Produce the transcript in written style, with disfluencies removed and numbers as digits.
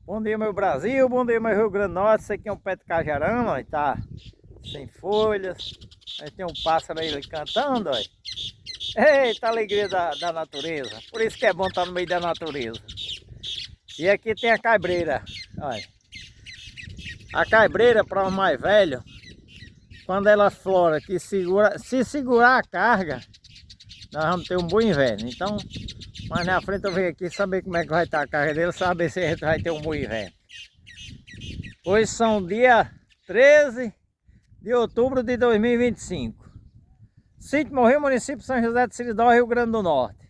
Bom dia, meu Brasil, bom dia, meu Rio Grande do Norte. Isso aqui é um pé de cajarama, ó, tá sem folhas. Aí tem um pássaro aí cantando, ó. Eita, alegria da natureza. Por isso que é bom estar no meio da natureza. E aqui tem a caibreira, olha. A caibreira, para os mais velhos, quando ela flora, que segura, se segurar a carga, nós vamos ter um bom inverno. Então, mais na frente eu venho aqui saber como é que vai estar a carga dele, saber se a gente vai ter um bom inverno. Hoje são dia 13 de outubro de 2025. Sítio Morrinho, município de São José de Seridó, Rio Grande do Norte.